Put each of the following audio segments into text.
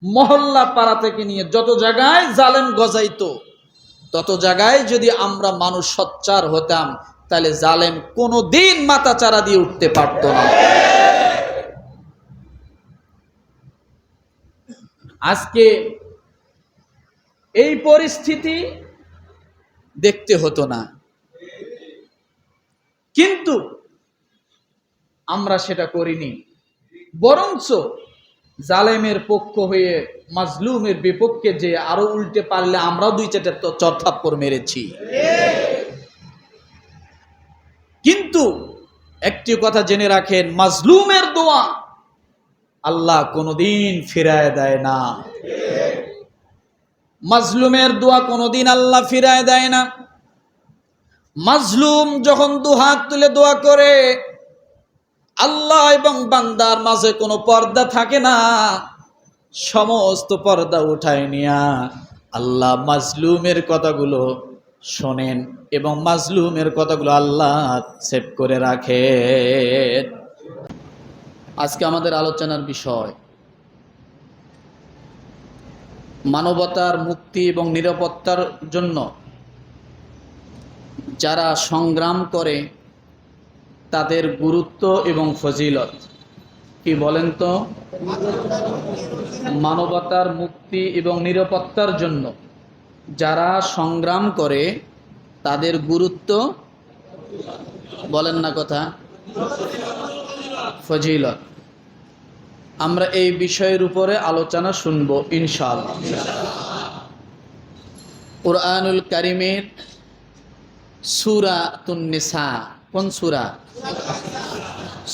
মহল্লা পাড়া থেকে নিয়ে যত জায়গায় জালেম গজাইতো, তত জায়গায় যদি আমরা মানুষ সোচ্চার হতাম, তাহলে জালেম কোনোদিন মাথা চারা দিয়ে উঠতে পারত না। আজকে এই পরিস্থিতি দেখতে হতো না, কিন্তু আমরা সেটা করিনি। বরঞ্চ জালেমের পক্ষ হয়ে মাজলুমের বিপক্ষে যে আরো উল্টে পারলে আমরাও দুই চারটা চড়থাপ্পড় মেরেছি। কিন্তু একটি কথা জেনে রাখেন, মাজলুমের দোয়া আল্লাহ কোনোদিন ফিরায় দেয় না। মাজলুমের দোয়া কোনোদিন আল্লাহ ফিরায় দেয় না। মাজলুম যখন দুহাত তুলে দোয়া করে, আল্লাহ এবং বান্দার মাঝে কোনো পর্দা থাকে না, সমস্ত পর্দা উঠায় নিয়া আল্লাহ মাজলুমের কথাগুলো শোনেন এবং মাজলুমের কথাগুলো আল্লাহ সেভ করে রাখেন। আজকে আমাদের আলোচনার বিষয় মানবতার মুক্তি এবং নিরাপত্তার জন্য যারা সংগ্রাম করে তাদের গুরুত্ব এবং ফজিলত কি বলেন তো? মানবতার মুক্তি এবং নিরাপত্তার জন্য যারা সংগ্রাম করে তাদের গুরুত্ব বলেন না কথা, ফজিলত। আমরা এই বিষয়ের উপরে আলোচনা শুনবো ইনশাআল্লাহ। কুরআনুল কারীমের সূরাতুন নিসা, কোন সূরা?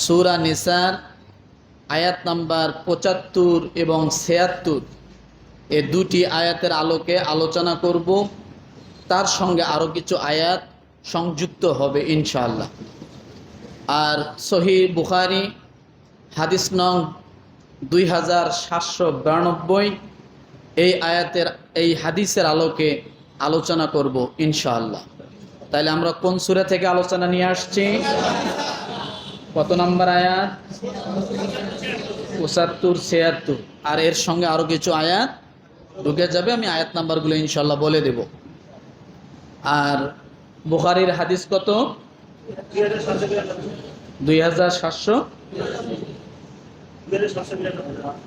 সূরা নিসার আয়াত নাম্বার ৭৫ এবং ৭৬, এই দুটি আয়াতের আলোকে আলোচনা করব। তার সঙ্গে আরো কিছু আয়াত সংযুক্ত হবে ইনশাআল্লাহ। আর সহিহ বুখারী হাদিস নং 2792 এই হাদিসের আলোকে আলোচনা করব ইনশাআল্লাহ। তাহলে আমরা কোন সূরা থেকে আলোচনা নিয়ে আসছি? কত নম্বর আয়াত? ৭৫, ৭৬। আর এর সঙ্গে আরো কিছু আয়াত ঢুকে যাবে, আমি আয়াত নাম্বারগুলো ইনশাআল্লাহ বলে দেব। আর বুখারীর হাদিস কত? 2792, অর্থাৎ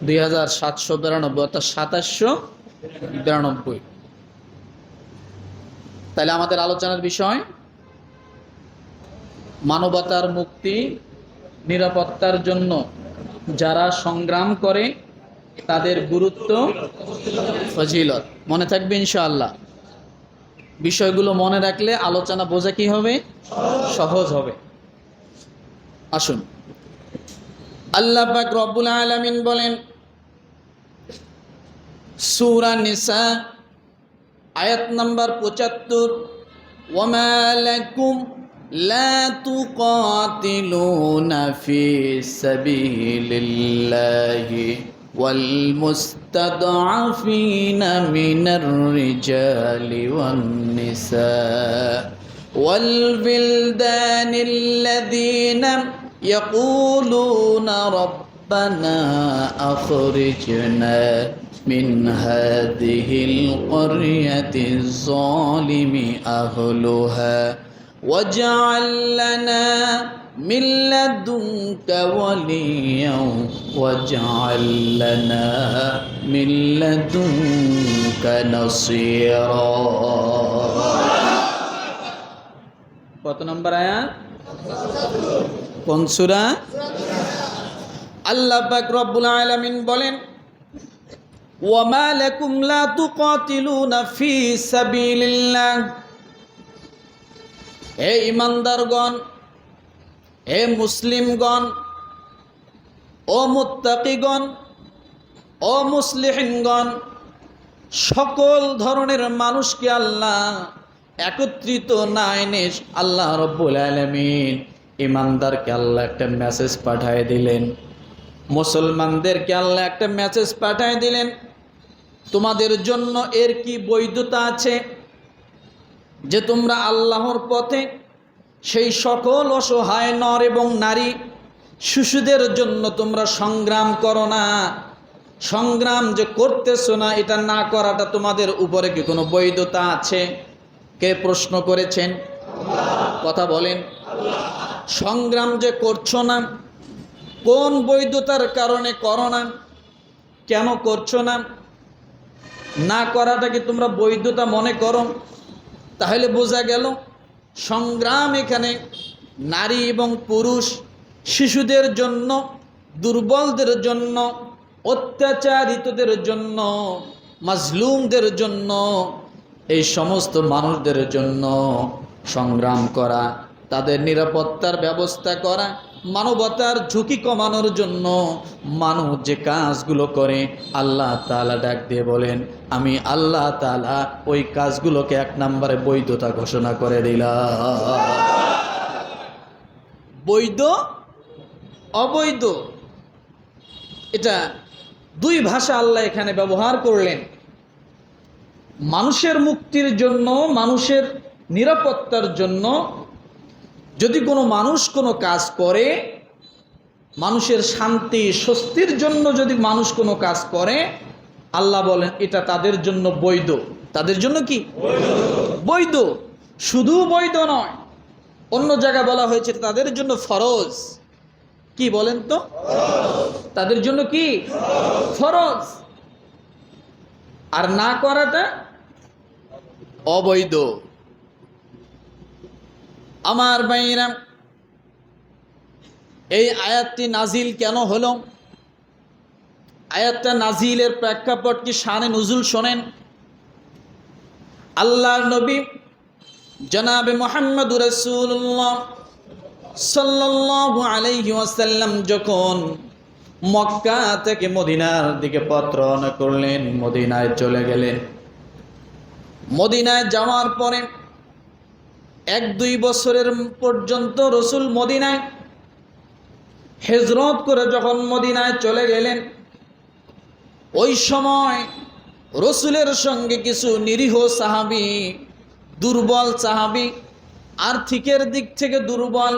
2792। তাহলে আমাদের আলোচনার বিষয় মানবতার মুক্তি নিরাপত্তার জন্য যারা সংগ্রাম করে তাদের গুরুত্ব, ফজিলত। মনে থাকবে ইনশাআল্লাহ। বিষয়গুলো মনে রাখলে আলোচনা বোঝা কি হবে? সহজ হবে। আসুন, আল্লাহ পাক রব্বুল আলামিন বলেন সূরা নিসা আয়াত নাম্বার ৭৫, ওয়ামা লাকুম লা তুকাতিলুনা ফি সাবিলিল্লাহি ওয়াল মুস্তাদআফিনা মিনার রিজালি ওয়ান নিসা ওয়াল বিলদানিল্লাযীনা ইয়াকুলুনা রাব্বানা আখরিজনা من هذه القرية الظالم أهلها واجعل لنا من لدنك وليا واجعل لنا من لدنك نصيرا। কত নম্বর আয়াত? কোন সূরা? আল্লাহ পাক রব্বুল আলামিন বলেন ওয়ামা লাকুম লা তুকাতিলুনা ফি সাবিলিল্লাহ। হে ঈমানদারগণ, হে মুসলিমগণ, ও মুত্তাকিগণ, ও মুসলিহিনগণ, সকল ধরনের মানুষকে আল্লাহ একত্রিত না এনে আল্লাহ রব্বুল আলামিন ঈমানদারকে আল্লাহ একটা মেসেজ পাঠিয়ে দিলেন, মুসলমানদেরকে আল্লাহ একটা মেসেজ পাঠিয়ে দিলেন, তোমাদের জন্য এর কি বৈধতা আছে যে তোমরা আল্লাহর পথে সেই সকল অসহায় নর এবং নারী শিশুদের জন্য তোমরা সংগ্রাম করো না, সংগ্রাম যে করতেছো না, এটা না করাটা তোমাদের উপরে কি কোনো বৈধতা আছে? কে প্রশ্ন করেছেন? কথা বলেন। সংগ্রাম যে করছো না, কোন বৈধতার কারণে করো না? কেন করছো না? না করাটা কি তোমরা বৈধতা মনে করো? তাহলে বোঝা গেল সংগ্রাম এখানে নারী এবং পুরুষ, শিশুদের জন্য, দুর্বলদের জন্য, অত্যাচারিতদের জন্য, মাজলুমদের জন্য, এই সমস্ত মানুষদের জন্য সংগ্রাম করা, তাদের নিরাপত্তার ব্যবস্থা করা, মানবতার ঝুঁকি কমানোর জন্য মানুষ যে কাজগুলো করে আল্লাহ তাআলা ডাক দিয়ে বলেন, আমি আল্লাহ তাআলা ওই কাজগুলোকে 1 নম্বরে বৈধতা ঘোষণা করে দিলাম। বৈধ অবৈধ এটা দুই ভাষা আল্লাহ এখানে ব্যবহার করলেন। মানুষের মুক্তির জন্য, মানুষের নিরাপত্তার জন্য যদি কোনো মানুষ কোনো কাজ করে, মানুষের শান্তি স্বস্তির জন্য যদি মানুষ কোনো কাজ করে, আল্লাহ বলেন এটা তাদের জন্য বৈধ। তাদের জন্য কি বৈধ? শুধু বৈধ নয়, অন্য জায়গায় বলা হয়েছে তাদের জন্য ফরজ। কি বলেন তো? তাদের জন্য কি ফরজ। আর না করাটা অবৈধ। আমার ভাইরা, এই আয়াতটি নাজিল কেন হলো? আয়াতটা নাজিলের প্রেক্ষাপট কি, শানে নুজুল শোনেন। আল্লাহর নবী জনাবে মুহাম্মদুর রাসূলুল্লাহ সাল্লাল্লাহু আলাইহি ওয়াসাল্লাম যখন মক্কা থেকে মদিনার দিকে পথ রওনা করলেন, মদিনায় চলে গেলেন। মদিনায় যাওয়ার পরে 1-2 বছরের পর্যন্ত রসুল মদিনায় হিজরত করে যখন মদিনায় চলে গেলেন, ওই সময় রসুলের সঙ্গে কিছু নিরীহ সাহাবী, দুর্বল সাহাবী, আর্থিকের দিক থেকে দুর্বল,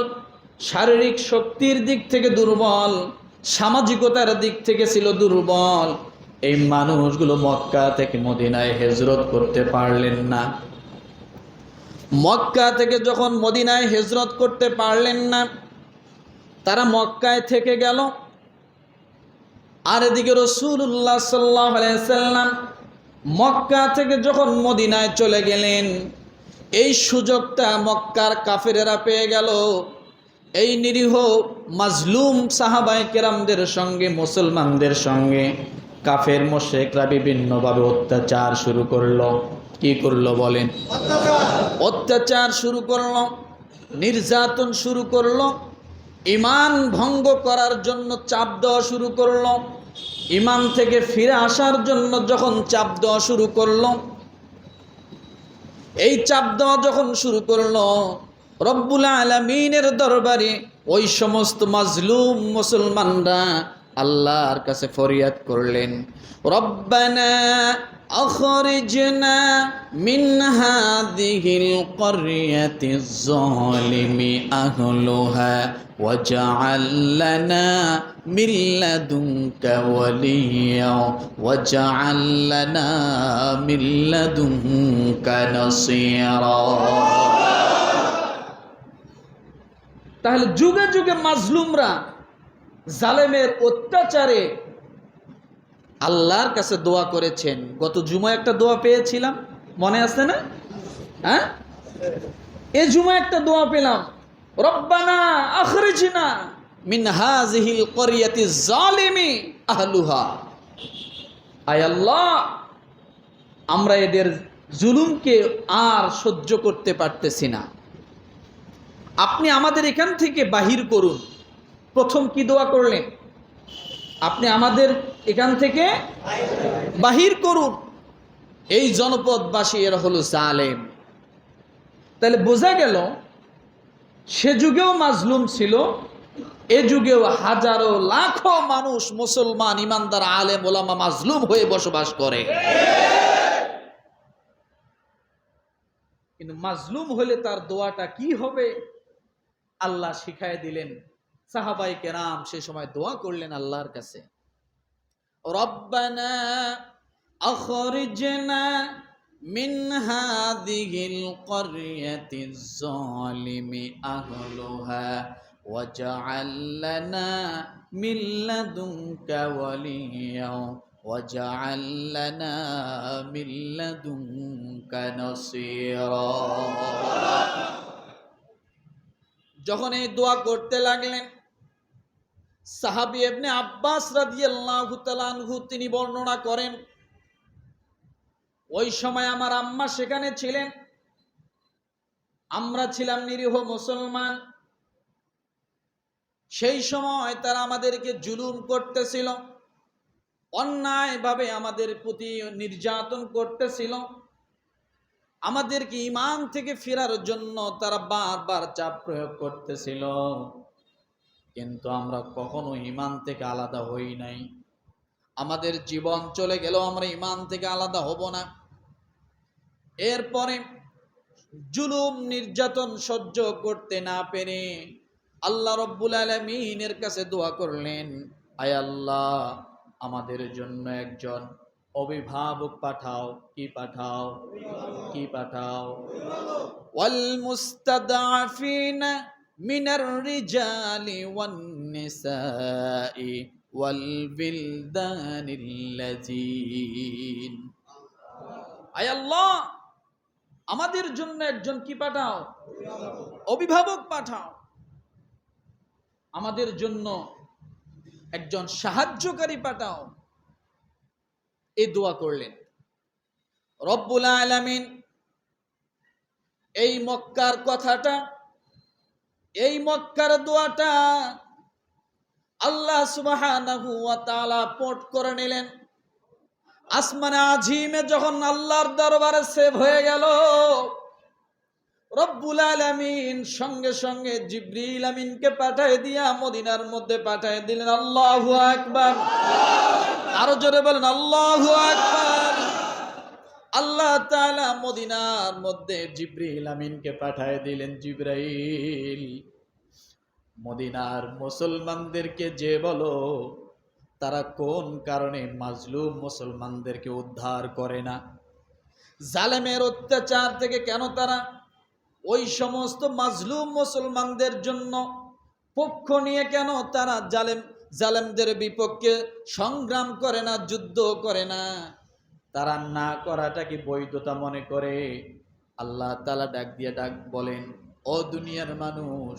শারীরিক শক্তির দিক থেকে দুর্বল, সামাজিকতার দিক থেকে ছিল দুর্বল, এই মানুষগুলো মক্কা থেকে মদিনায় হিজরত করতে পারলেন না। মক্কা থেকে যখন মদিনায় হিজরত করতে পারলেন না, তারা মক্কায় থেকে গেল। আর এদিকে রাসূলুল্লাহ সাল্লাল্লাহু আলাইহি ওয়াসাল্লাম মক্কা থেকে যখন মদিনায় চলে গেলেন, এই সুযোগটা মক্কার কাফেরেরা পেয়ে গেল। এই নিরীহ মাজলুম সাহাবায়ে কেরামদের সঙ্গে, মুসলমানদের সঙ্গে কাফের মুশরিকরা বিভিন্নভাবে অত্যাচার শুরু করলো। কি করলো বলেন? অত্যাচার শুরু করলো, নির্যাতন শুরু করলো, ঈমান ভঙ্গ করার জন্য চাপ দেওয়া শুরু করলো। ঈমান থেকে ফিরে আসার জন্য যখন চাপ দেওয়া শুরু করলো, এই চাপ দেওয়া যখন শুরু করলো, রব্বুল আলামিনের দরবারে ওই সমস্ত মাজলুম মুসলমানরা আল্লাহর কাছে ফরিয়াদ করলেন, রব্বানা আখরিজনা মিন হাযিহিল ক্বরিয়াতিজ যালিমি আহলুহা ওয়াজআল লানা মিন লাদুনকা ওয়ালিয়্যা ওয়াজআল লানা মিন লাদুনকা নাসীরা। তাহলে যুগে যুগে মাজলুমরা জালেমের অত্যাচারে আল্লাহর কাছে দোয়া করেছেন। গত জুমায় একটা দোয়া পেয়েছিলাম, মনে আছে না? হ্যাঁ, এই জুমায় একটা দোয়া পেলাম, রব্বানা আখরিজনা মিন হাযিহিল ক্বরিয়াতিজ যালিমি আহলুহা। আয় আল্লাহ, আমরা এদের জুলুমকে আর সহ্য করতে পারতেছি না, আপনি আমাদের এখান থেকে বাহির করুন। প্রথম কি দোয়া করলেন? আপনি আমাদের এখান থেকে বাহির করুন, এই জনপদবাসী এরা হলো জালেম। তাহলে বোঝা গেল সে যুগেও মাজলুম ছিল, এ যুগেও হাজারো লাখো মানুষ, মুসলমান ইমানদার আলেম ওলামা মাজলুম হয়ে বসবাস করে। কিন্তু মাজলুম হলে তার দোয়াটা কি হবে আল্লাহ শিখায় দিলেন। সাহাবায়ে কেরাম সে সময় দোয়া করলেন আল্লাহর কাছে, রব্বানা আখরিজনা মিন হাযিহিল ক্বরয়াতিজ যালিমি আহলুহা ওয়াজআল লানা মিন লাদুনকা ওয়ালিয়্যা ওয়াজআল লানা মিন লাদুনকা নাসীরা। যখন এই দোয়া করতে লাগলেন, সাহাবী ইবনে আব্বাস রাদিয়াল্লাহু তাআলা আনহু তিনি বর্ণনা করেন, ওই সময় আমার আম্মা সেখানে ছিলেন, আমরা ছিলাম নিরীহ মুসলমান। সেই সময় তারা আমাদেরকে জুলুম করতেছিল, অন্যায়ভাবে আমাদের প্রতি নির্যাতন করতেছিল। আমাদেরকে ঈমান থেকে ফেরার জন্য তারা বারবার চাপ প্রয়োগ করতেছিল, কিন্তু আমরা কখনো ঈমান থেকে আলাদা হই নাই। আমাদের জীবন চলে গেল, আমরা ঈমান থেকে আলাদা হব না। এরপরে জুলুম নির্যাতন সহ্য করতে না পেরে আল্লাহ রব্বুল আলামিনের কাছে দোয়া করলেন, আয় আল্লাহ, আমাদের জন্য একজন অভিভাবক পাঠাও। কি পাঠাও? কি পাঠাও? ওয়াল মুস্তাদআফিনা মিনার রিজালি ওয়ান নিসাই ওয়াল বিলদানিল্লাযীন। আয় আল্লাহ, আমাদের জন্য একজন কি পাঠাও? অভিভাবক পাঠাও। আমাদের জন্য একজন সাহায্যকারী পাঠাও। এই দোয়া করলেন। রব্বুল আলামিন এই মক্কার কথাটা, এই মক্কার দোয়াটা আল্লাহ সুবহানাহু ওয়া তাআলা পোর্ট করে নিলেন। আসমানে আজিমে যখন আল্লাহর দরবারে সেভ হয়ে গেল, রব্বুল আলামিন সঙ্গে সঙ্গে জিবরিল আমিনকে পাঠিয়ে দিয়া মদিনার মধ্যে পাঠিয়ে দিলেন। আল্লাহু আকবার। আরো জোরে বলেন আল্লাহু আকবার। আল্লাহ তাআলা মদিনার মধ্যে জিবরিল আমিনকে পাঠিয়ে দিলেন। জিবরাইল, মদিনার মুসলমানদেরকে যে বলো তারা কোন কারণে মাজলুম মুসলমানদেরকে উদ্ধার করে না, জালেমের অত্যাচার থেকে কেন তারা ওই সমস্ত মাজলুম মুসলমানদের জন্য পক্ষ নিয়ে কেন তারা জালেমদের বিপক্ষে সংগ্রাম করে না, যুদ্ধ করে না, তারা না করাটা কি বৈধতা মনে করে? আল্লাহ তাআলা ডাক দিয়ে বলেন, ও দুনিয়ার মানুষ,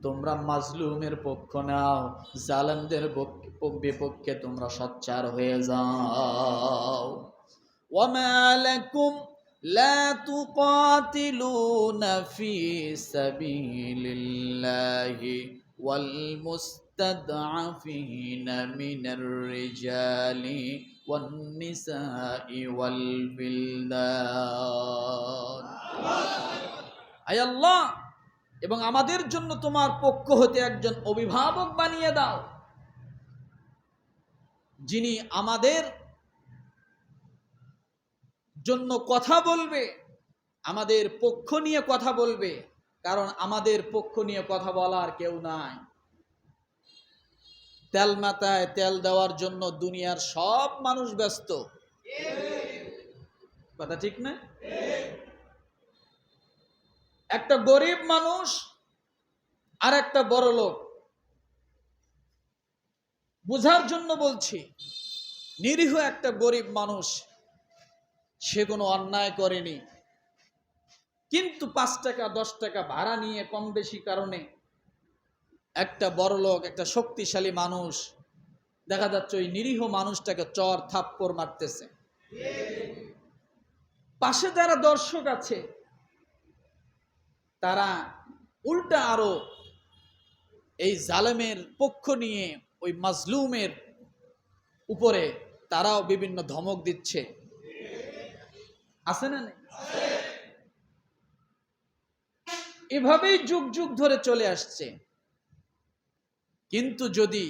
তোমরা মাজলুমের পক্ষ নাও, জালেমদের বিপক্ষে তোমরা সোচ্চার হয়ে যাও। ওয়ামা লাকুম লা তুকাতিলুনা ফি সাবিলিল্লাহি ওয়াল মুস্তাদআফিনা মিনার রিজালি ওয়ান নিসাই ওয়াল বিলদান। আয় আল্লাহ, এবং আমাদের জন্য তোমার পক্ষ হতে একজন অভিভাবক বানিয়ে দাও, যিনি আমাদের জন্য কথা বলবে, আমাদের পক্ষ নিয়ে কথা বলবে, কারণ আমাদের পক্ষ নিয়ে কথা বলার কেউ নাই। তেল মাথায় তেল দেওয়ার জন্য দুনিয়ার সব মানুষ ব্যস্ত, কথা ঠিক না? একটা গরিব মানুষ আর একটা বড় লোক, বুঝার জন্য বলছি, নিরীহ একটা গরিব মানুষ, সে কোনো অন্যায় করেনি, কিন্তু 5 টাকা 10 টাকা ভাড়া নিয়ে কম বেশি কারণে একটা বড় লোক, একটা শক্তিশালী মানুষ দেখা যাচ্ছে ওই নিরীহ মানুষটাকে চর থাপ্পড় মারতেছে। পাশে যারা দর্শক আছে তারা উল্টা আরো এই জালেমের পক্ষ নিয়ে ওই মাজলুমের উপরে তারাও বিভিন্ন ধমক দিচ্ছে, আছে না? এভাবেই যুগ যুগ ধরে চলে আসছে। কিন্তু যদি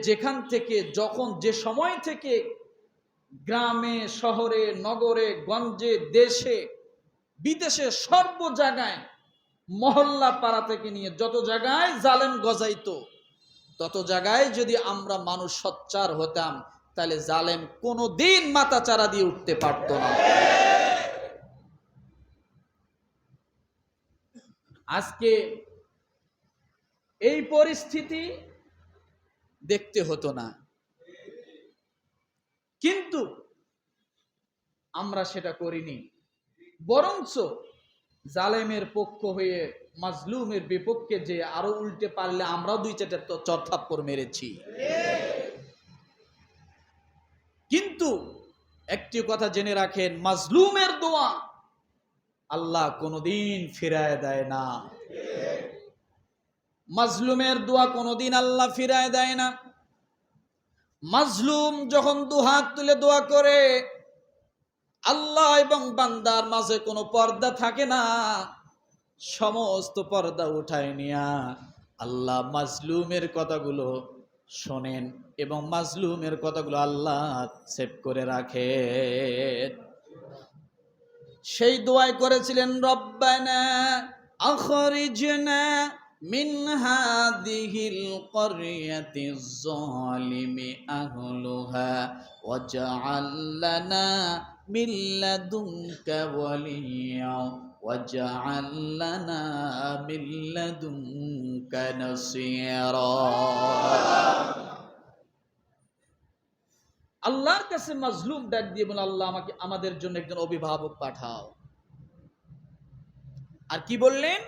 যেখান থেকে, যখন যে সময় থেকে গ্রামে শহরে নগরে গঞ্জে দেশে বিদেশে সর্ব জায়গায় মহল্লা পাড়া থেকে নিয়ে যত জায়গায় জালেম গজাইতো, তত জায়গায় যদি আমরা মানুষ সোচ্চার হতাম, তাহলে জালেম কোনোদিন মাথা চারা দিয়ে উঠতে পারত না। আজকে এই পরিস্থিতি দেখতে হতো না, কিন্তু আমরা সেটা করিনি। বরঞ্চ জালেমের পক্ষ হয়ে মাজলুমের বিপক্ষে যে আরো উল্টে পারলে আমরাও দুই চারটা চড়থাপ্পড় মেরেছি। কিন্তু একটি কথা জেনে রাখেন, মাজলুমের দোয়া আল্লাহ কোনোদিন ফিরায় দেয় না। মাজলুমের দোয়া কোনোদিন আল্লাহ ফিরায় দেয় না। মাজলুম যখন দুহাত তুলে দোয়া করে, আল্লাহ এবং বান্দার মাঝে কোনো পর্দা থাকে না, সমস্ত পর্দা উঠায় নিয়া আল্লাহ মাজলুমের কথাগুলো শোনেন এবং মাজলুমের কথাগুলো আল্লাহ সেভ করে রাখেন। সেই দোয়াই করেছিলেন, রব্বানা আখরিজনা মিন হাদিহিল ক্বরিয়াতিজ যালিমি আহলুহা ওয়াজআল লানা মিন লাদুনকা ওয়ালিয়্যা ওয়াজআল লানা মিন লাদুনকা নাসীরা। আল্লাহর কাছে মাজলুম ডাক দিয়ে বলে, আল্লাহ আমাদের জন্য একজন অভিভাবক পাঠাও। আর কি বললেন?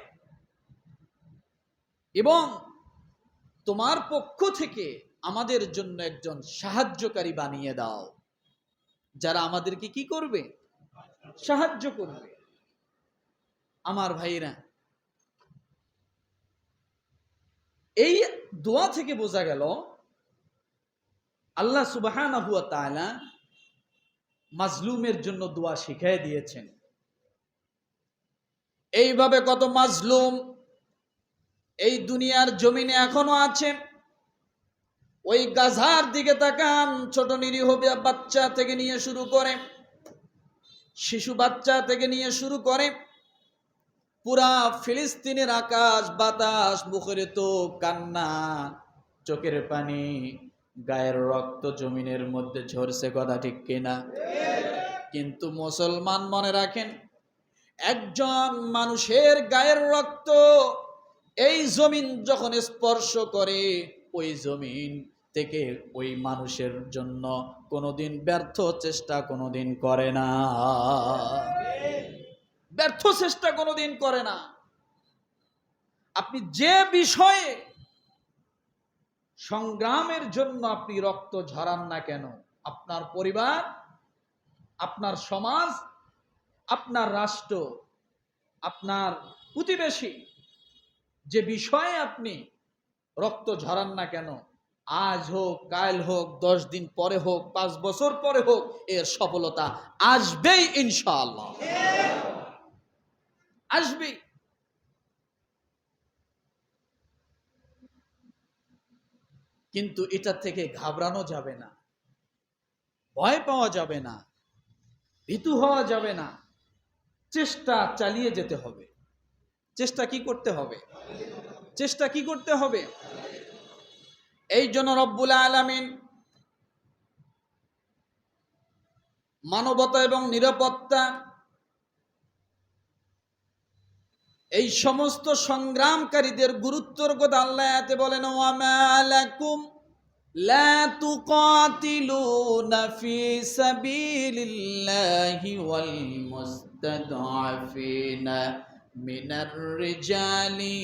এবং তোমার পক্ষ থেকে আমাদের জন্য একজন সাহায্যকারী বানিয়ে দাও, যারা আমাদেরকে কি করবে? সাহায্য করবে। আমার ভাইরা, এই দোয়া থেকে বোঝা গেল আল্লাহ সুবহানাহু ওয়া তাআলা মাজলুমের জন্য দোয়া শিখিয়ে দিয়েছেন। এইভাবে কত মাজলুম এই দুনিয়ার জমিনে এখনো আছে। ওই গাজার দিকে তাকান, ছোট নিরীহ বাচ্চা থেকে নিয়ে শুরু করে, শিশু বাচ্চা থেকে নিয়ে শুরু করে পুরা ফিলিস্তিনের আকাশ বাতাস, মুখের তো কান্না, চোখের পানি, গায়ের রক্ত জমিনের মধ্যে ঝরছে, কথা ঠিক কিনা? কিন্তু মুসলমান মনে রাখেন, একজন মানুষের গায়ের রক্ত এই জমিন যখন স্পর্শ করে, ওই জমিন থেকে ওই মানুষের জন্য কোনোদিন ব্যর্থ চেষ্টা কোনোদিন করে না, ব্যর্থ চেষ্টা কোনোদিন করে না। আপনি যে বিষয়ে সংগ্রামের জন্য আপনি রক্ত ঝরান না কেন, আপনার পরিবার, আপনার সমাজ, আপনার রাষ্ট্র, আপনার প্রতিবেশী, যে বিষয়ে আপনি রক্ত ঝরান না কেন, আজ হোক, কাল হোক, 10 দিন পরে হোক, 5 বছর পরে হোক, এর সফলতা আসবেই ইনশাআল্লাহ, আসবেই। কিন্তু এটা থেকে ঘাবড়ানো যাবে না, ভয় পাওয়া যাবে না, ভীতু হওয়া যাবে না। চেষ্টা চালিয়ে যেতে হবে। চেষ্টা কি করতে হবে? চেষ্টা কি করতে হবে? এই জন্য রব্বুল আলামিন মানবতা এবং নিরাপত্তা, এই সমস্ত সংগ্রামকারীদের গুরুত্বের কথা আল্লাহ আয়াতে বলেন, ওয়া মা লাকুম লা তুকাতিলুনা ফি সাবিলিল্লাহি ওয়াল মুস্তাদআফিনা মিনার রিজালি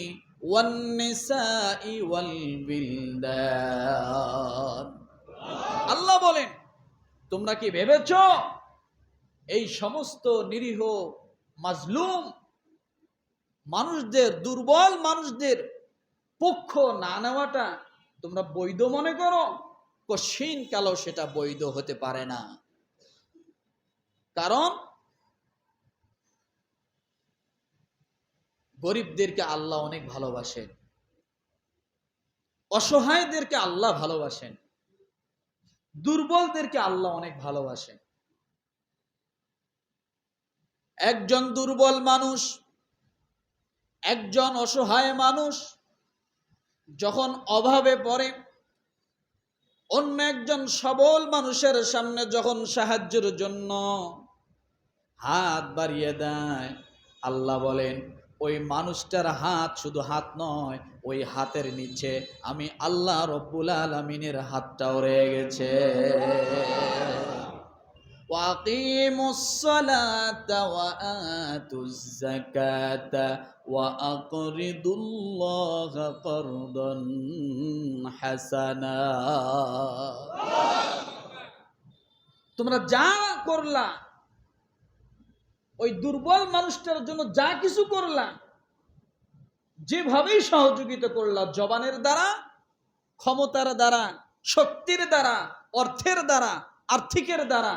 ওয়ান নিসাই ওয়াল বিলদান। আল্লাহ বলেন, তোমরা কি ভেবেছো এই সমস্ত নিরীহ মাজলুম মানুষদের, দুর্বল মানুষদের পক্ষ না নেওয়াটা তোমরা বৈধ মনে করো? কশিন কালো সেটা বৈধ হতে পারে না। কারণ গরিবদেরকে আল্লাহ অনেক ভালোবাসেন, অসহায়দেরকে আল্লাহ ভালোবাসেন, দুর্বলদেরকে আল্লাহ অনেক ভালোবাসেন। একজন দুর্বল মানুষ, একজন অসহায় মানুষ যখন অভাবে পড়ে, অন্য একজন সবল মানুষের সামনে যখন সাহায্যের জন্য হাত বাড়িয়ে দেয়, আল্লাহ বলেন ওই মানুষটার হাত শুধু হাত নয়, ওই হাতের নিচে আমি আল্লাহ রব্বুল আলামিনের হাতটাও রয়ে গেছে। وَأَقِيمُوا الصَّلَاةَ وَآتُوا الزَّكَاةَ وَأَقْرِضُوا اللَّهَ قَرْضًا حَسَنًا। তোমরা যা করলা, ওই দুর্বল মানুষটার জন্য যা কিছু করলা, যেভাবেই সহযোগিতা করলা, জবানের দ্বারা, ক্ষমতার দ্বারা, শক্তির দ্বারা, অর্থের দ্বারা, আর্থিকের দ্বারা,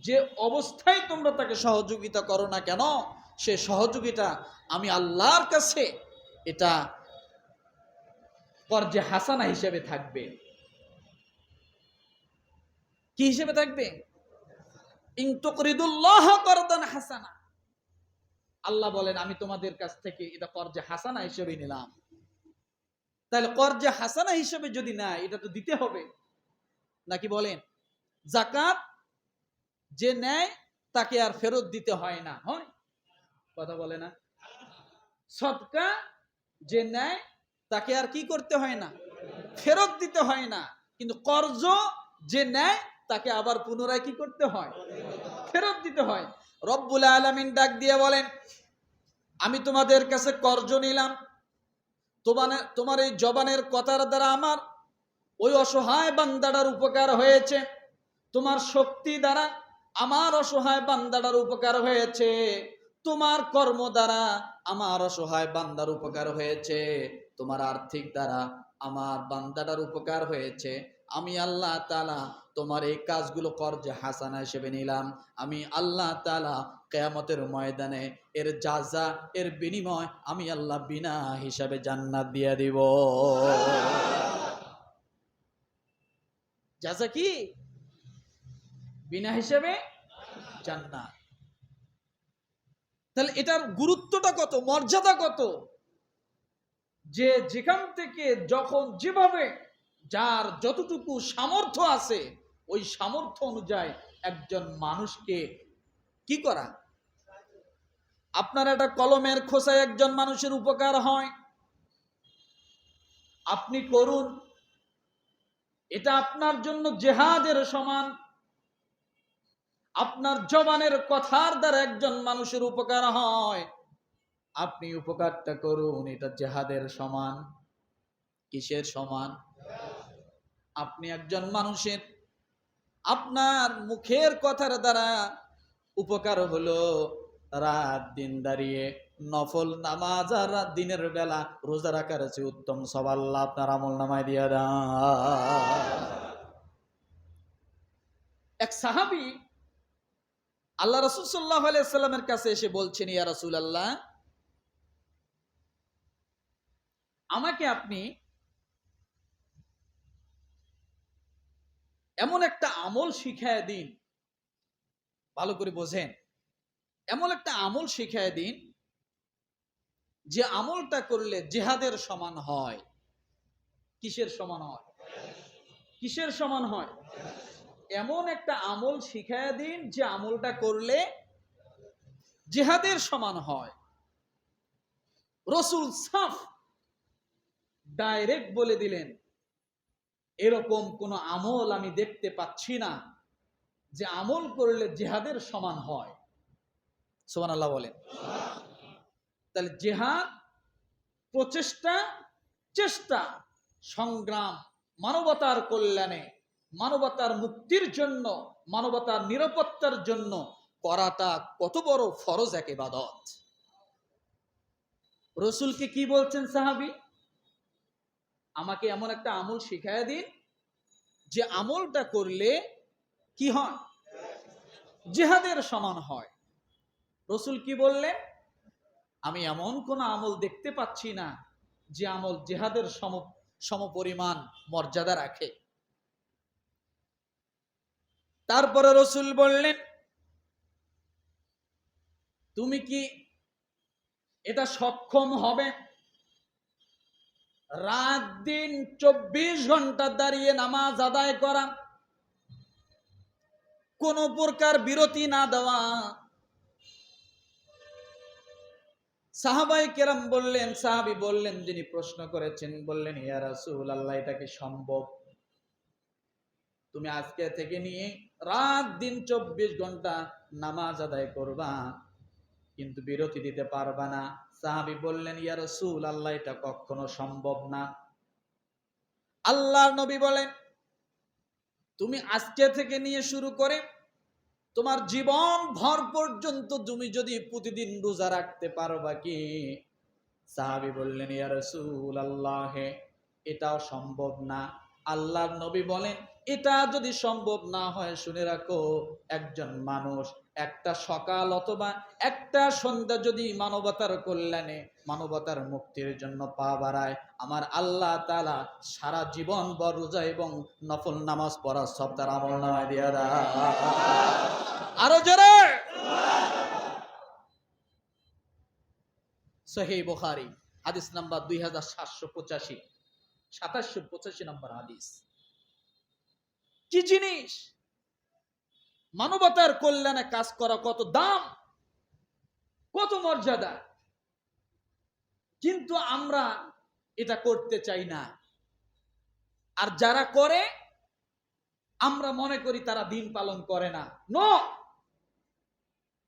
যে অবস্থায় তোমরা তাকে সহযোগিতা করো না কেন, সে সহযোগিতা আমি আল্লাহর কাছে এটা কর্জে হাসানা হিসেবে থাকবে। কি হিসেবে থাকবে? ইন তুকরিদুল্লাহ করদান হাসানা। আল্লাহ বলেন আমি তোমাদের কাছ থেকে এটা কর্জে হাসানা হিসেবে নিলাম। তাহলে কর্জে হাসানা হিসেবে যদি না, এটা তো দিতে হবে নাকি বলেন? যাকাত যে নেয় তাকে আর ফেরত দিতে হয় না, হয় কথা বলে না? সদকা যে নেয় তাকে আর কি করতে হয় না, ফেরত দিতে হয় না। কিন্তু কর্জ যে নেয় তাকে আবার পুনরায় কি করতে হয়, ফেরত দিতে হয়। রব্বুল আলামিন ডাক দিয়ে বলেন আমি তোমাদের কাছে কর্জ নিলাম, তোমার এই জবানের কথার দ্বারা আমার ওই অসহায় বান্দাটার উপকার হয়েছে, তোমার শক্তি দ্বারা আমার অসহায় বান্দাটার উপকার হয়েছে, তোমার কর্ম দ্বারা আমার অসহায় বান্দার উপকার হয়েছে, তোমার আর্থিক দ্বারা আমার বান্দাটার উপকার হয়েছে। আমি আল্লাহ তাআলা তোমার এই কাজগুলো কর্জে হাসানা হিসেবে নিলাম। আমি আল্লাহ তাআলা কিয়ামতের ময়দানে এর জাযা, এর বিনিময় আমি আল্লাহ বিনা হিসাবে জান্নাত দিয়ে দিব। জাযা কি? বিনা হিসেবে জান্নাত। তাহলে এটার গুরুত্বটা কত, মর্যাদা কত, যে যেখান থেকে যখন যেভাবে যার যতটুকু সামর্থ্য আছে ওই সামর্থ্য অনুযায়ী একজন মানুষকে কি করা। আপনার একটা কলমের খোসায় একজন মানুষের উপকার হয়, আপনি করুন, এটা আপনার জন্য জিহাদের সমান। আপনার জবানের কথার দ্বারা একজন মানুষের উপকার হয়, আপনি উপকারটা করুন, এটা জিহাদের সমান। কিসের সমান? আপনি একজন মানুষের আপনার মুখের কথার দ্বারা উপকার হলো, রাত দিন দাঁড়িয়ে নফল নামাজ আর রাত দিনের বেলা রোজা রাখার চেয়ে উত্তম সব আল্লাহ আপনার আমল নামায় দিয়ে দেন। এক সাহাবী আল্লাহ রাসূল সাল্লাল্লাহু আলাইহি ওয়াসাল্লামের কাছে এসে বলছেন, ইয়া রাসূলুল্লাহ, আমাকে আপনি এমন একটা আমল শিখায় দিন, ভালো করে বোঝেন, এমন একটা আমল শিখায় দিন যে আমলটা করলে জিহাদের সমান হয়। কিসের সমান হয়? কিসের সমান হয়? এমন একটা আমল শিখায় দিন যে আমলটা করলে জিহাদের সমান হয়। রাসূল সাফ ডাইরেক্ট বলে দিলেন, এরকম কোন আমল আমি দেখতে পাচ্ছি না যে আমল করলে জিহাদের সমান হয়। সুবহানাল্লাহ বলেন। তাহলে জিহাদ প্রচেষ্টা, চেষ্টা, সংগ্রাম, মানবতার কল্যাণে, মানবতার মুক্তির জন্য, মানবতার নিরাপত্তার জন্য করাটা কত বড় ফরজ এক ইবাদত। রাসূলকে কি বলছেন সাহাবী? আমাকে এমন একটা আমল শিখায়া দিন যে আমলটা করলে কি হয়, জিহাদের সমান হয়। রাসূল কি বললেন? আমি এমন কোন আমল দেখতে পাচ্ছি না যে আমল জিহাদের সমপরিমাণ মর্যাদা রাখে। তারপরে রাসূল বললেন, তুমি কি এটা সক্ষম হবে? রাত দিন 24 ঘন্টা দাঁড়িয়ে নামাজ আদায় করা, কোন প্রকার বিরতি না দেওয়া। সাহাবায়ে কেরাম বললেন, সাহাবী বললেন, যিনি প্রশ্ন করেছেন বললেন, ইয়া রাসূলুল্লাহ, এটা কি সম্ভব? তুমি আজকে থেকে নিয়ে রাত দিন 24 ঘন্টা নামাজ আদায় করবা, কিন্তু বিরতি দিতে পারবা না। সাহাবী বললেন, ইয়া রাসূলুল্লাহ, এটা কখনো সম্ভব না। আল্লাহর নবী বলেন, তুমি আজকে থেকে নিয়ে শুরু করে তোমার জীবন ভর পর্যন্ত তুমি যদি প্রতিদিন রোজা রাখতে পারবা কি? সাহাবী বললেন, ইয়া রাসূলুল্লাহ, এটাও সম্ভব না। আল্লাহর নবী বলেন, এটা যদি সম্ভব না হয়, শুনে রাখো, একজন মানুষ একটা সকাল অথবা একটা সন্ধ্যা যদি মানবতার কল্যাণে, মানবতার মুক্তির জন্য পা বাড়ায়, আমার আল্লাহ তাআলা সারা জীবন ভর রোজা এবং নফল নামাজ পড়ার সব তার আমলনামায় দিয়ে দেয়। আরো জোরে। সহিহ বুখারী হাদিস নাম্বার 2785, 2785 নম্বর হাদিস। কি জিনিস! মানবতার কল্যাণে কাজ করা কত দাম, কত মর্যাদা, কিন্তু আমরা এটা করতে চাই না। আর যারা করে, আমরা মনে করি তারা দিন পালন করে না। নো,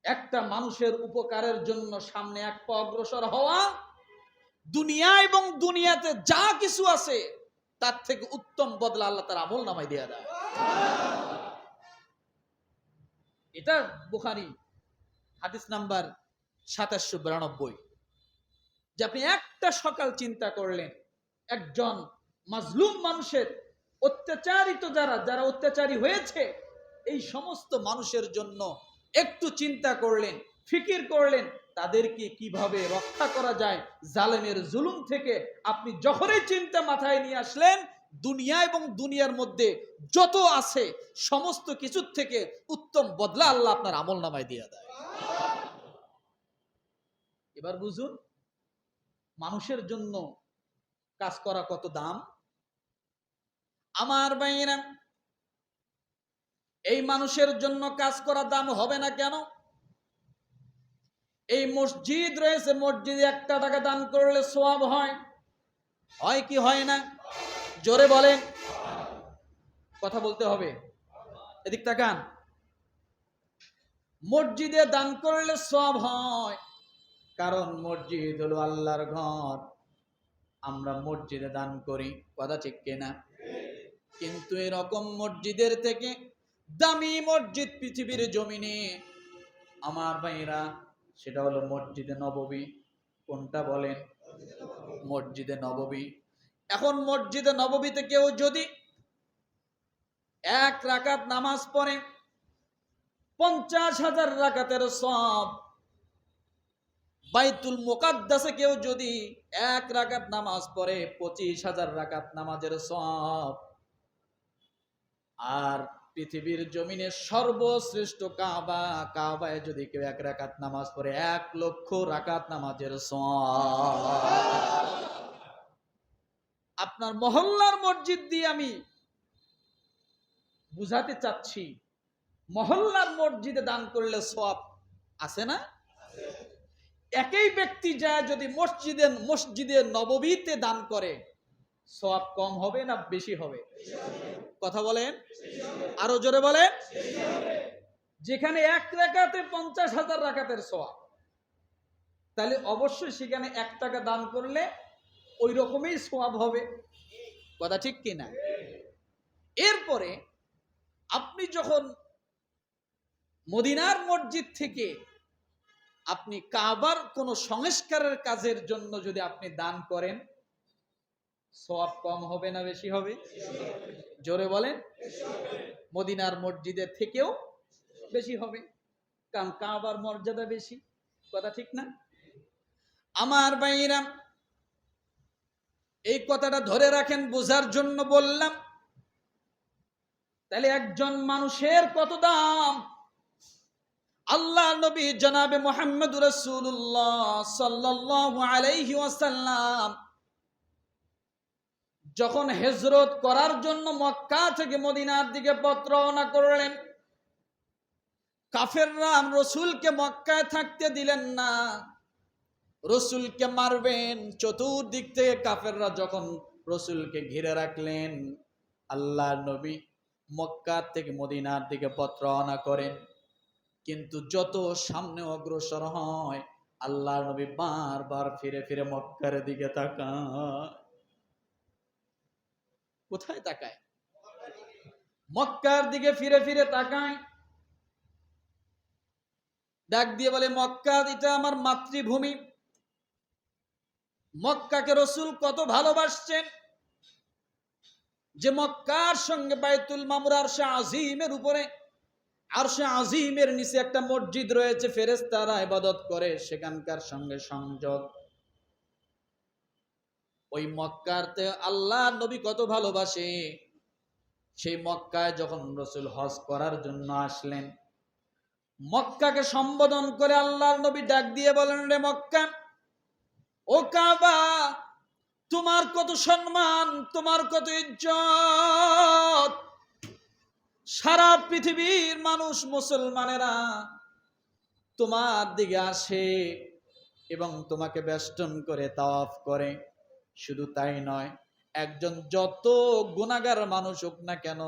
একটা মানুষের উপকারের জন্য সামনে এক পা অগ্রসর হওয়া, দুনিয়া এবং দুনিয়াতে যা কিছু আছে তার থেকে উত্তম বদলা আল্লাহ তার আমল নামায় দিয়ে দেয়। এটা বুখারী হাদিস নাম্বার 2792। যে আপনি একটা সকাল চিন্তা করলেন, একজন মাজলুম মানুষের, অত্যাচারিত যারা অত্যাচারী হয়েছে, এই সমস্ত মানুষের জন্য একটু চিন্তা করলেন, ফিকির করলেন, তাদেরকে কিভাবে রক্ষা করা যায় জালেমের জুলুম থেকে। আপনি যখনই চিন্তা মাথায় নিয়ে আসলেন, দুনিয়া এবং দুনিয়ার মধ্যে যত আছে সমস্ত কিছুর থেকে উত্তম বদলা আল্লাহ আপনার আমল নামায় দিয়ে দেয়। এবার বুঝুন, মানুষের জন্য কাজ করা কত দাম। আমার ভাইয়েরা, এই মানুষের জন্য কাজ করা দাম হবে না কেন? এই মসজিদ রয়েছে, মসজিদে 1 টাকা দান করলে সওয়াব হয়, হয় কি হয় না? জোরে বলেন, কথা বলতে হবে। এদিক তাকান। মসজিদে দান করলে সওয়াব হয়, কারণ মসজিদ হলো আল্লাহর ঘর। আমরা মসজিদে দান করি, কথা ঠিক কিনা? কিন্তু এরকম মসজিদের থেকে দামি মসজিদ পৃথিবীর জমিনে, আমার ভাইরা, সেটা হলো মসজিদে নববী। কোনটা বলেন? মসজিদে নববী। এখন মসজিদে নববীতে কেউ যদি 1 রাকাত নামাজ পড়ে, 50,000 রাকাতের সওয়াব। বাইতুল মুকাদ্দাসে কেউ যদি 1 রাকাত নামাজ পড়ে, 25,000 রাকাত নামাজের সওয়াব। আর পৃথিবীর জমিনে সর্বশ্রেষ্ঠ কাবায় যদি কেউ 1 রাকাত নামাজ পড়ে, 1 লক্ষ রাকাত নামাজের সওয়াব। আপনার মহল্লার মসজিদ দিয়ে আমি বুঝাতে চাচ্ছি, মহল্লার মসজিদে দান করলে সওয়াব আছে না? একই ব্যক্তি যা যদি মসজিদে নববীতে দান করে, সওয়াব কম হবে না বেশি হবে? কথা বলেন, আরো জোরে বলেন। যেখানে 1 রাকাতে 50,000 রাকাতের সওয়াব, তাহলে অবশ্যই সেখানে 1 টাকা দান করলে ওই রকমই সওয়াব হবে, কথা ঠিক কিনা? এরপরে আপনি যখন মদিনার মসজিদ থেকে আপনি কাবার কোন সংস্কারের কাজের জন্য যদি আপনি দান করেন, সওয়াব কম হবে না বেশি হবে? জোরে বলেন। মদিনার মসজিদের থেকেও বেশি হবে, কারণ কাবার মর্যাদা বেশি, কথা ঠিক না? আমার ভাইরা, এই কথাটা ধরে রাখেন, বোঝার জন্য বললাম। তাহলে একজন মানুষের কত দাম। আল্লাহ নবী জনাবে মুহাম্মদ রাসূলুল্লাহ সাল্লাল্লাহু আলাইহি ওয়াসাল্লাম যখন হিজরত করার জন্য মক্কা থেকে মদিনার দিকে পথ রওনা করলেন, কাফেররা রসুলকে মক্কায় থাকতে দিলেন না, রসুলকে মারবেন। চতুর্দিক থেকে কাফেররা যখন রসুলকে ঘিরে রাখলেন, আল্লাহর নবী মক্কা থেকে মদিনার দিকে পথ রওনা করেন। কিন্তু যত সামনে অগ্রসর হয়, আল্লাহর নবী বারবার ফিরে ফিরে মক্কার দিকে তাকায়। কোথায় তাকায়? মক্কার দিকে ফিরে ফিরে তাকায়। ডাক দিয়ে বলে, মক্কা এটা আমার মাতৃভূমি। মক্কাকে রসুল কত ভালোবাসছেন যে মক্কার সঙ্গে বাইতুল মামুর আরশে আজিমের উপরে, আরশে আজিমের নিচে একটা মসজিদ রয়েছে, ফেরেশতারা ইবাদত করে, সেখানকার সঙ্গে সংযোগ। ওই মক্কাতে আল্লাহ নবী কত ভালোবাসে। সেই মক্কায় যখন রসুল হজ করার জন্য আসলেন, মক্কাকে সম্বোধন করে আল্লাহর নবী ডাক দিয়ে বলেন, রে মক্কা, ও কাবা, তোমার কত সম্মান, তোমার কত ইজ্জত। সারা পৃথিবীর মানুষ, মুসলমানেরা তোমার দিকে আসে এবং তোমাকে বেষ্টন করে তাওয়াফ করে। শুধু তাই নয়, একজন যত গুনাহগার মানুষ হোক না কেন,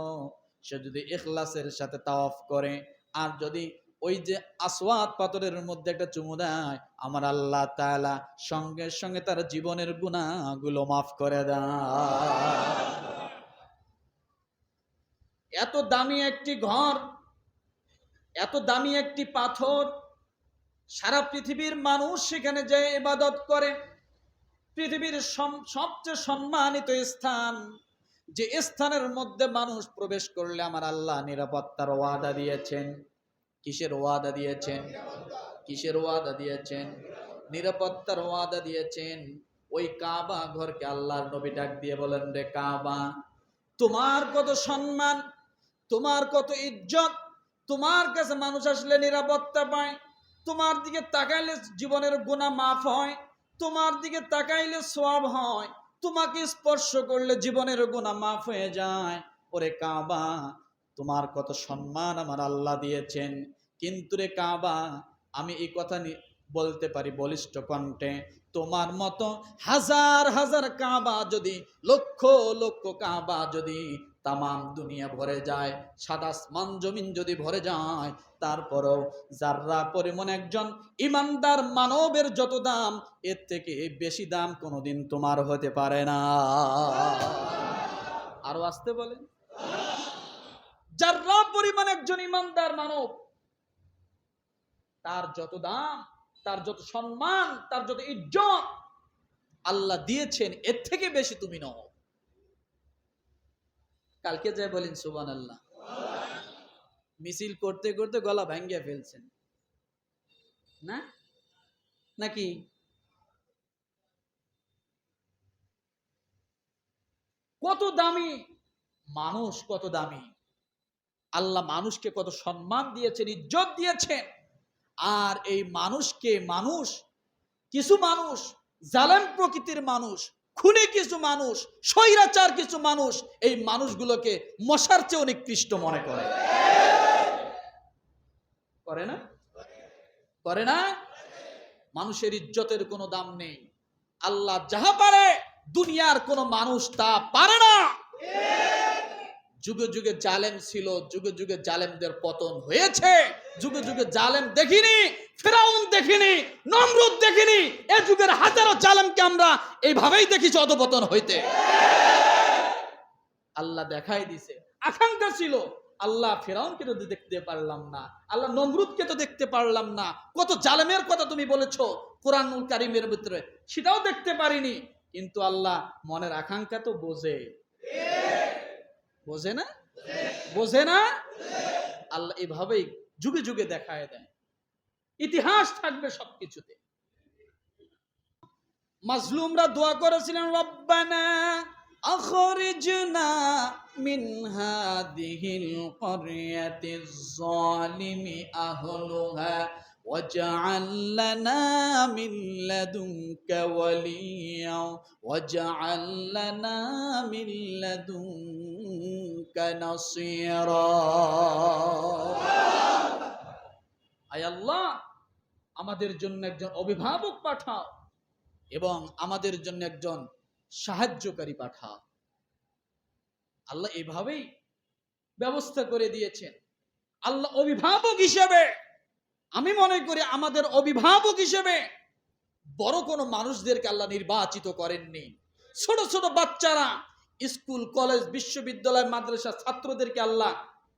সে যদি ইখলাসের সাথে তাওয়াফ করে আর যদি ওই যে আসওয়াদ পাথরের মধ্যে একটা চুমু দেয়, আমার আল্লাহ তাআলা সঙ্গে সঙ্গে তার জীবনের গুনাহগুলো মাফ করে দেয়। এত দামি একটি ঘর, এত দামি একটি পাথর, সারা পৃথিবীর মানুষ সেখানে যে ইবাদত করে। পৃথিবীর সবচেয়ে সম্মানিত স্থান, যে স্থানের মধ্যে মানুষ প্রবেশ করলে আমার আল্লাহ নিরাপত্তার ওয়াদা দিয়েছেন। কিসের ওয়াদা দিয়েছেন? কিসের ওয়াদা দিয়েছেন? নিরাপত্তার ওয়াদা দিয়েছেন। ওই কাবা ঘরকে আল্লাহর নবী ডাক দিয়ে বলেন, রে কাবা, তোমার কত সম্মান, তোমার কত ইজ্জত, তোমার কাছে মানুষ আসলে নিরাপত্তা পায়, তোমার দিকে তাকাইলে জীবনের গুনাহ মাফ হয়, তোমার দিকে তাকাইলে সওয়াব হয়, তোমাকে স্পর্শ করলে জীবনের গুনাহ মাফ হয়ে যায়। ওরে কাবা, তোমার কত সম্মান আমার আল্লাহ দিয়েছেন। কিন্তু রে কাবা, আমি এই কথা বলতে পারি বলিষ্ঠ কণ্ঠে, তোমার মতো হাজার হাজার কাবা যদি, লক্ষ লক্ষ কাবা যদি তামাম দুনিয়া ভরে যায়, সাদা আসমান জমিন যদি ভরে যায়, তারপরও যাররা পরিমাণ একজন ইমানদার মানবের যত দাম, এর থেকে বেশি দাম কোনোদিন তোমার হতে পারে না। আরো আসতে বলেন, যাররা পরিমাণ একজন ইমানদার মানব, তার যত দাম, তার যত সম্মান, তার যত ইজ্জত আল্লাহ দিয়েছেন, এর থেকে বেশি তুমি নও। কালকে যাই বলেন সুবহানাল্লাহ। মিছিল করতে করতে গলা ভাঙ্গিয়া ফেলছেন না নাকি? কত দামি মানুষ, কত দামি। আল্লাহ মানুষকে কত সম্মান দিয়েছেন, ইজ্জত দিয়েছেন। আর এই মানুষকে কিছু মানুষ জালেম প্রকৃতির মানুষ, খুনি কিছু মানুষ, স্বৈরাচার কিছু মানুষ, এই মানুষগুলোকে মশার চেয়ে নিকৃষ্ট মনে করে। করে না? করে না? মানুষের ইজ্জতের কোনো দাম নেই। আল্লাহ যাহা পারে দুনিয়ার কোন মানুষ তা পারে না। যুগে যুগে জালেম ছিল, যুগে যুগে জালেমদের পতন হয়েছে। যুগে যুগে জালেম দেখিনি, ফিরাউন দেখিনি, নমরুদ দেখিনি, এ যুগের হাজারো জালেমকে আমরা এইভাবেই দেখেছি অধপতন হইতে। আল্লাহ দেখাই দিছে। আকাঙ্ক্ষা ছিল, আল্লাহ ফিরাউনকে তো দেখতে পারলাম না, আল্লাহ নমরুদকে তো দেখতে পারলাম না, কত জালেমের কথা তুমি বলেছো কোরআনুল কারীমের ভিতরে, সেটাও দেখতে পারিনি। কিন্তু আল্লাহ মনের আকাঙ্ক্ষা তো বোঝে, বোঝে না? বোঝে না? আল্লাহ এভাবেই যুগে যুগে দেখায় দেয়। ইতিহাস থাকবে সবকিছুতে। মাজলুমরা দোয়া করেছিলেন, রব্বানা আখরিজনা মিন হাদিহিল ক্বরিয়াতিজ যালিমি আহলুহা واجعل لنا من لدنك وليا واجعل لنا من لدنك نصيرا আয় আল্লাহ, আমাদের জন্য একজন অভিভাবক পাঠাও এবং আমাদের জন্য একজন সাহায্যকারী পাঠাও। আল্লাহ এভাবেই ব্যবস্থা করে দিয়েছেন। আল্লাহ অভিভাবক হিসেবে, আমি মনে করি আমাদের অভিভাবক হিসেবে বড় কোনো মানুষদেরকে আল্লাহ নির্বাচিত করেননি। ছোট ছোট বাচ্চারা, স্কুল কলেজ বিশ্ববিদ্যালয় মাদ্রাসা ছাত্রদেরকে আল্লাহ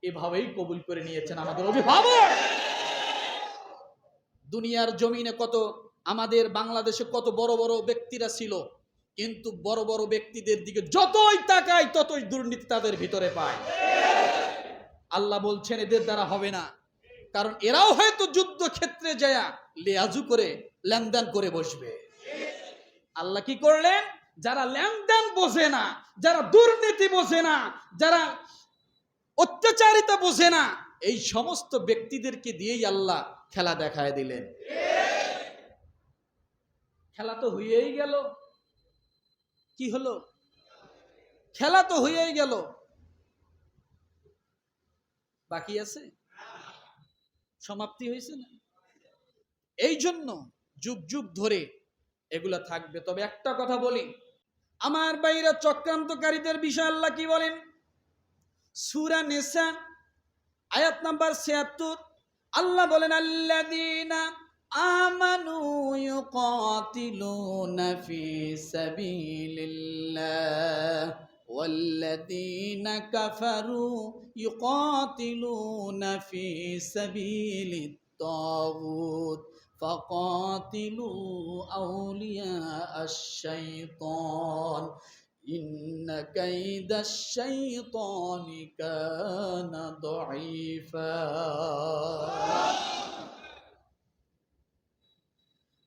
এভাবেই কবুল করে নিয়েছেন আমাদের অভিভাবক। দুনিয়ার জমিনে কত, আমাদের বাংলাদেশে কত বড় বড় ব্যক্তিরা ছিল, কিন্তু বড় বড় ব্যক্তিদের দিকে যতই তাকাই ততই দুর্নীতি তাদের ভিতরে পায়। আল্লাহ বলছেন এদের দ্বারা হবে না, কারণ এরাও হয়তো যুদ্ধ ক্ষেত্রে যায় লেয়াজু করে লেনদেন করে বসবে। আল্লাহ কি করলেন? যারা লেনদেন বোঝে না, যারা দুর্নীতি বোঝে না, যারা অত্যাচারিতা বোঝে না, এই সমস্ত ব্যক্তিদেরকে দিয়েই আল্লাহ খেলা দেখায় দিলেন। খেলা তো হয়েই গেল। কি হলো? খেলা তো হয়েই গেল, বাকি আছে, সমাপ্তি হয়েছে না। এই জন্য যুগ যুগ ধরে এগুলা থাকবে। তবে একটা কথা বলি, আমার বাইরা চক্রান্তকারীদের বিষয় আল্লাহ কি বলেন? সূরা নিসা আয়াত নাম্বার ৭৬ আল্লাহ বলেন, আল্লাযীনা আমানু ইউকাতিলুনা ফি সাবিলিল্লাহ ওয়াল্লাযীনা কাফারু ইউকাতিলুনা ফি সাবিলিত তাগুত ফাকাতিলু আউলিয়া আশ-শাইতান ইন্না কাইদাশ শাইতানি কানা দাঈফা।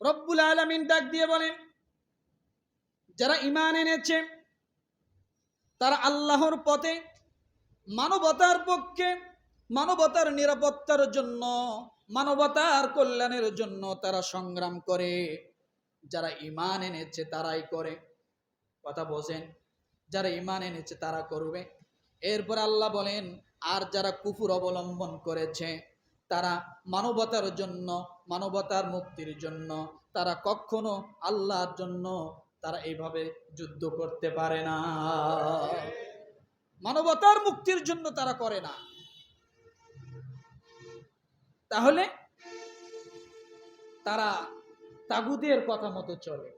রব্বুল আলামিন ডাক দিয়ে বলেন, যারা ঈমান এনেছে তারা আল্লাহর পথে, মানবতার পক্ষে, মানবতার নিরাপত্তার জন্য, মানবতার কল্যাণের জন্য তারা সংগ্রাম করে। যারা ঈমান এনেছে তারাই করে। কথা বোঝেন? যারা ঈমান এনেছে তারা করবে। এরপর আল্লাহ বলেন, আর যারা কুফর অবলম্বন করেছে তারা মানবতার জন্য, মানবতার মুক্তির জন্য তারা কখনো আল্লাহর জন্য তারা এইভাবে যুদ্ধ করতে পারে না। মানবতার মুক্তির জন্য তারা করে না। তাহলে তারা তাগুতের কথা মতো চলে।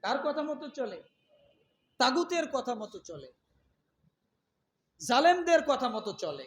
কার কথা মতো চলে? তাগুতের কথা মতো চলে, জালেমদের কথা মতো চলে।